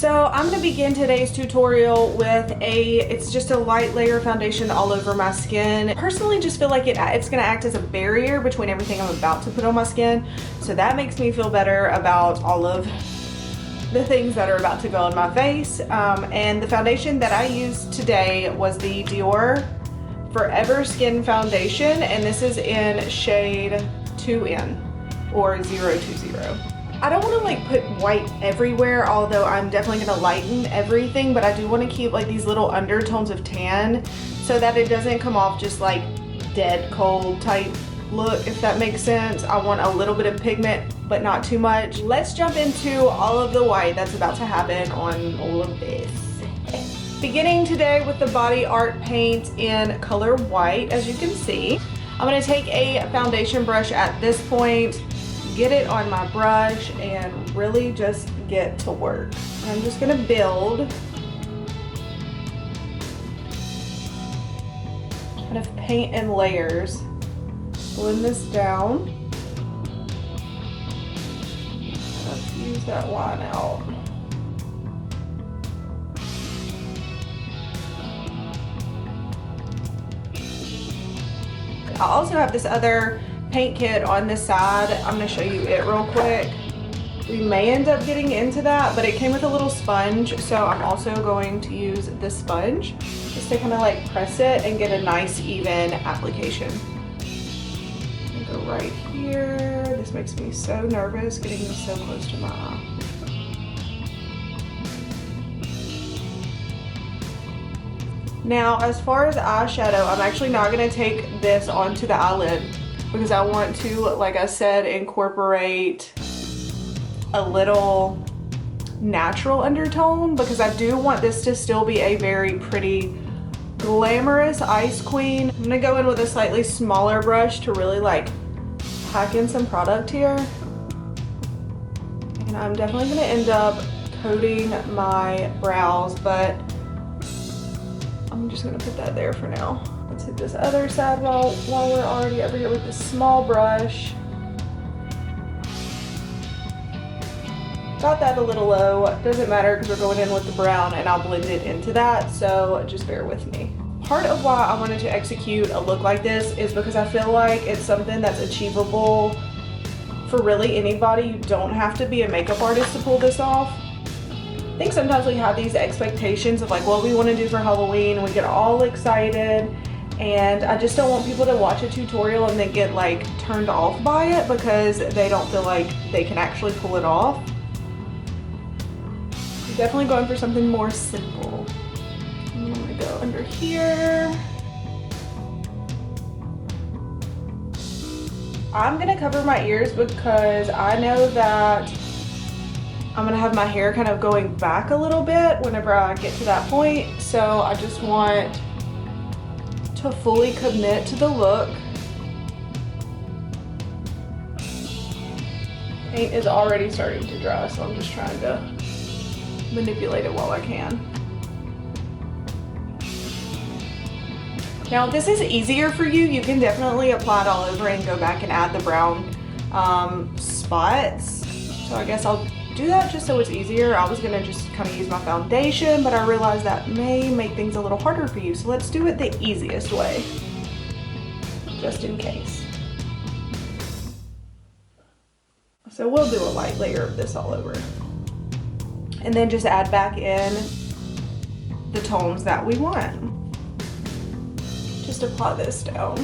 So I'm going to begin today's tutorial with it's just a light layer foundation all over my skin. I personally just feel like it's going to act as a barrier between everything I'm about to put on my skin. So that makes me feel better about all of the things that are about to go on my face. And the foundation that I used today was the Dior Forever Skin Foundation, and this is in shade 2N or 020. I don't want to like put white everywhere, although I'm definitely going to lighten everything, but I do want to keep like these little undertones of tan so that it doesn't come off just like dead cold type look, if that makes sense. I want a little bit of pigment, but not too much. Let's jump into all of the white that's about to happen on all of this. Beginning today with the Body Art paint in color white, as you can see. I'm going to take a foundation brush at this point, get it on my brush, and really just get to work. I'm just going to build, kind of paint in layers. Blend this down. Use that line out. I also have this other paint kit on this side. I'm going to show you it real quick. We may end up getting into that, but it came with a little sponge, so I'm also going to use this sponge just to kind of like press it and get a nice even application. Go right here. This makes me so nervous getting this so close to my eye. Now, as far as eyeshadow, I'm actually not going to take this onto the eyelid because I want to, like I said, incorporate a little natural undertone, because I do want this to still be a very pretty glamorous ice queen. I'm gonna go in with a slightly smaller brush to really like pack in some product here. And I'm definitely gonna end up coating my brows, but I'm just gonna put that there for now. Let's hit this other side while we're already over here with this small brush. Got that a little low, doesn't matter because we're going in with the brown and I'll blend it into that, so just bear with me. Part of why I wanted to execute a look like this is because I feel like it's something that's achievable for really anybody. You don't have to be a makeup artist to pull this off. I think sometimes we have these expectations of like what we want to do for Halloween and we get all excited, and I just don't want people to watch a tutorial and then get like turned off by it because they don't feel like they can actually pull it off. Definitely going for something more simple. I'm gonna go under here. I'm gonna cover my ears because I know that I'm gonna have my hair kind of going back a little bit whenever I get to that point. So I just want to fully commit to the look. Paint is already starting to dry, so I'm just trying to manipulate it while I can. Now, if this is easier for you, you can definitely apply it all over and go back and add the brown spots. So I guess I'll do that just so it's easier. I was gonna just kind of use my foundation, but I realized that may make things a little harder for you. So let's do it the easiest way, just in case. So we'll do a light layer of this all over. And then just add back in the tones that we want. Just apply this down.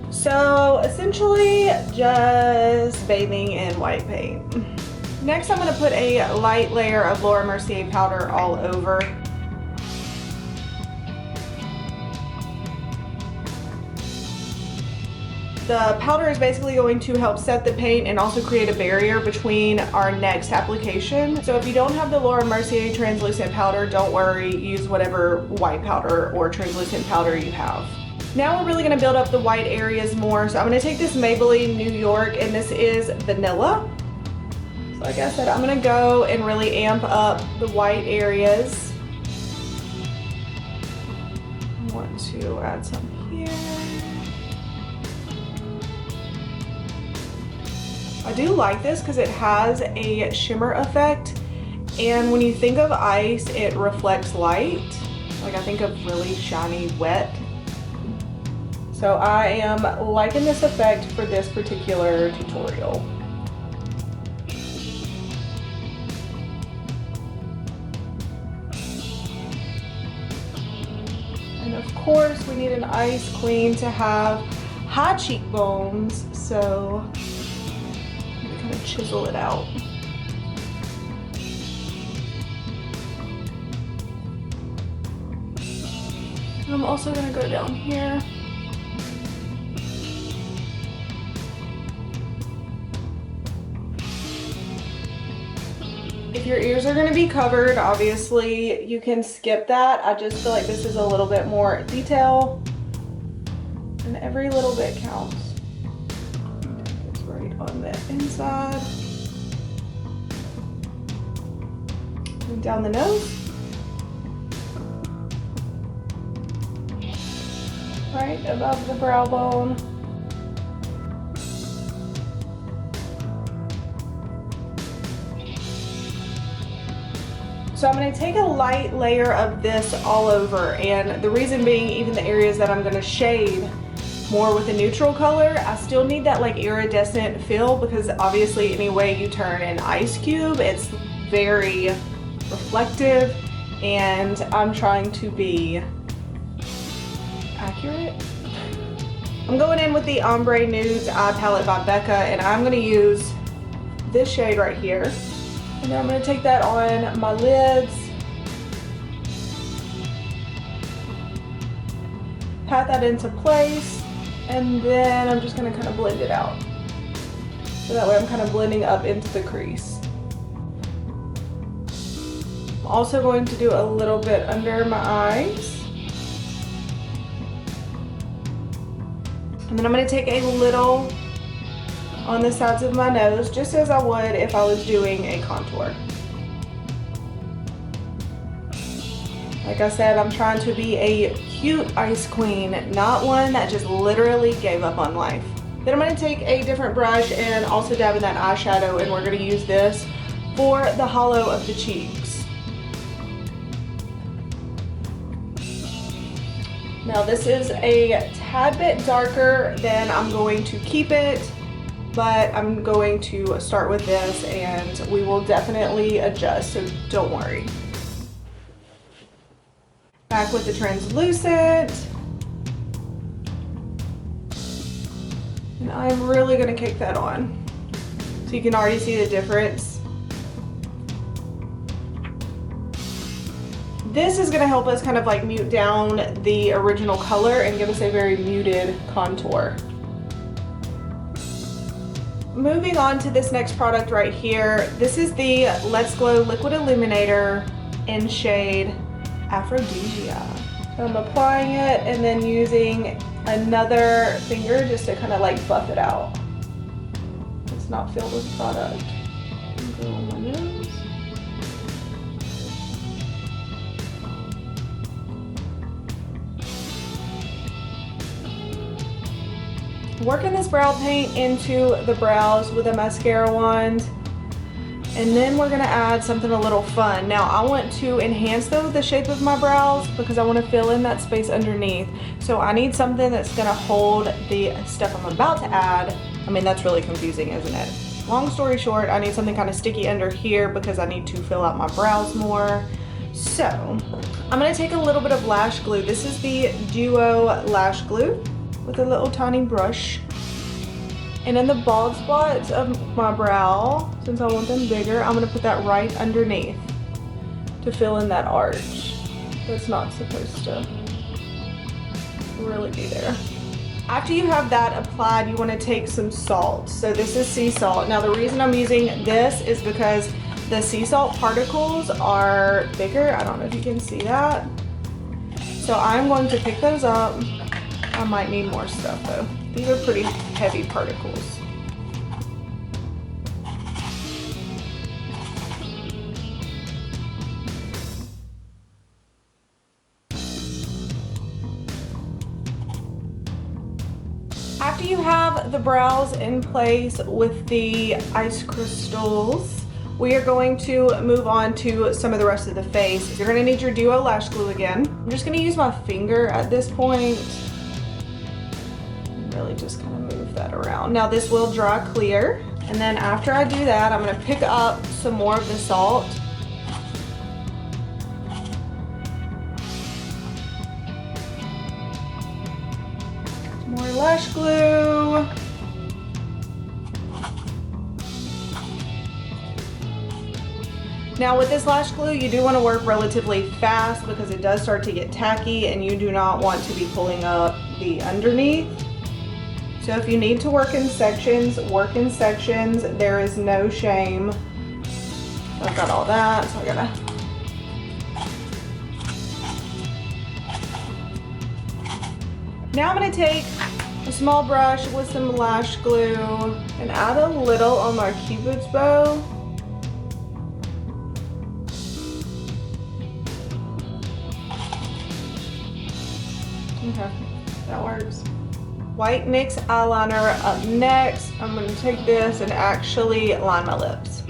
So essentially just bathing in white paint. Next I'm going to put a light layer of Laura Mercier powder all over. The powder is basically going to help set the paint and also create a barrier between our next application. So if you don't have the Laura Mercier translucent powder, don't worry, use whatever white powder or translucent powder you have. Now we're really gonna build up the white areas more. So I'm gonna take this Maybelline New York, and this is Vanilla. So like I said, I'm gonna go and really amp up the white areas. I'm want to add some here. I do like this because it has a shimmer effect, and when you think of ice, it reflects light. Like I think of really shiny wet. So I am liking this effect for this particular tutorial. And of course we need an ice queen to have high cheekbones, so kind of chisel it out. And I'm also going to go down here. If your ears are going to be covered, obviously you can skip that. I just feel like this is a little bit more detail, and every little bit counts. It's right on the inside. And down the nose. Right above the brow bone. So I'm going to take a light layer of this all over, and the reason being, even the areas that I'm going to shade more with a neutral color, I still need that like iridescent feel, because obviously any way you turn an ice cube, it's very reflective, and I'm trying to be accurate. I'm going in with the Ombre Nudes Eye Palette by Becca, and I'm going to use this shade right here. And then I'm going to take that on my lids, pat that into place, and then I'm just going to kind of blend it out. So that way I'm kind of blending up into the crease. I'm also going to do a little bit under my eyes. And then I'm going to take a little on the sides of my nose, just as I would if I was doing a contour. Like I said, I'm trying to be a cute ice queen, not one that just literally gave up on life. Then I'm going to take a different brush and also dab in that eyeshadow, and we're going to use this for the hollow of the cheeks. Now this is a tad bit darker than I'm going to keep it, but I'm going to start with this and we will definitely adjust, so don't worry. Back with the translucent. And I'm really gonna kick that on. So you can already see the difference. This is gonna help us kind of like mute down the original color and give us a very muted contour. Moving on to this next product right here. This is the Let's Glow Liquid Illuminator in shade Aphrodisia. So I'm applying it and then using another finger just to kind of like buff it out. It's not filled with product. Go on my nose. Working this brow paint into the brows with a mascara wand, and then we're gonna add something a little fun. Now I want to enhance the shape of my brows because I want to fill in that space underneath. So I need something that's gonna hold the stuff I'm about to add. I mean, that's really confusing, isn't it? Long story short, I need something kind of sticky under here because I need to fill out my brows more. So I'm gonna take a little bit of lash glue. This is the Duo lash glue with a little tiny brush. And in the bald spots of my brow, since I want them bigger, I'm gonna put that right underneath to fill in that arch that's not supposed to really be there. After you have that applied, you wanna take some salt. So this is sea salt. Now the reason I'm using this is because the sea salt particles are bigger. I don't know if you can see that. So I'm going to pick those up. I might need more stuff though. These are pretty heavy particles. After you have the brows in place with the ice crystals, we are going to move on to some of the rest of the face. You're gonna need your Duo lash glue again. I'm just gonna use my finger at this point. Really just kind of move that around. Now this will dry clear. And then after I do that, I'm gonna pick up some more of the salt. More lash glue. Now with this lash glue, you do want to work relatively fast because it does start to get tacky and you do not want to be pulling up the underneath. So if you need to work in sections, work in sections. There is no shame. I've got all that, so I gotta. Now I'm gonna take a small brush with some lash glue and add a little on my Cupid's bow. Okay, that works. White NYX eyeliner up next. I'm going to take this and actually line my lips.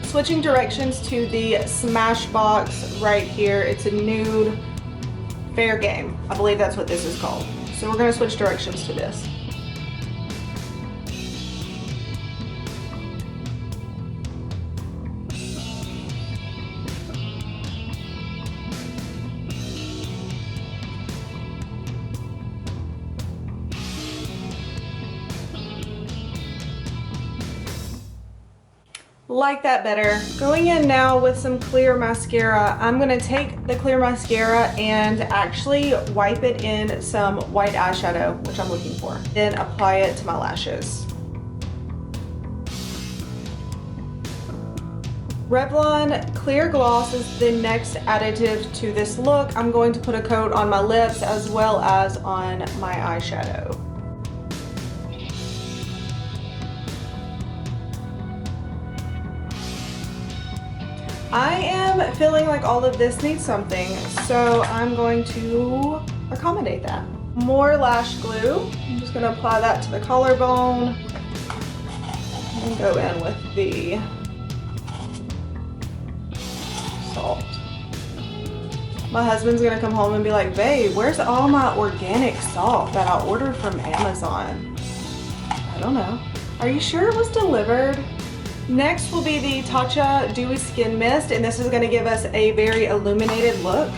Switching directions to the Smashbox right here. It's a nude fair game. I believe that's what this is called. So we're going to switch directions to this. Like that better. Going in now with some clear mascara. I'm gonna take the clear mascara and actually wipe it in some white eyeshadow, which I'm looking for. Then apply it to my lashes. Revlon Clear Gloss is the next additive to this look. I'm going to put a coat on my lips as well as on my eyeshadow. I am feeling like all of this needs something, so I'm going to accommodate that. More lash glue. I'm just going to apply that to the collarbone and go in with the salt. My husband's going to come home and be like, babe, where's all my organic salt that I ordered from Amazon? I don't know. Are you sure it was delivered? Next will be the Tatcha Dewy Skin Mist, and this is going to give us a very illuminated look.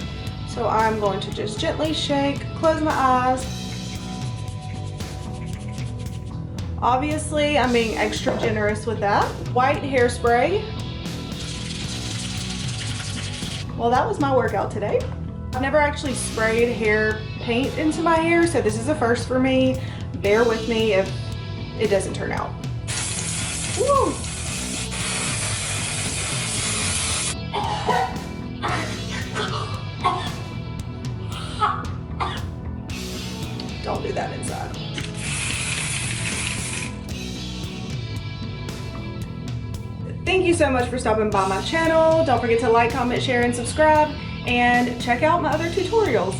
So I'm going to just gently shake, close my eyes. Obviously, I'm being extra generous with that. White hairspray. Well, that was my workout today. I've never actually sprayed hair paint into my hair, so this is a first for me. Bear with me if it doesn't turn out. Woo! Don't do that inside. Thank you so much for stopping by my channel. Don't forget to like, comment, share, and subscribe, and check out my other tutorials.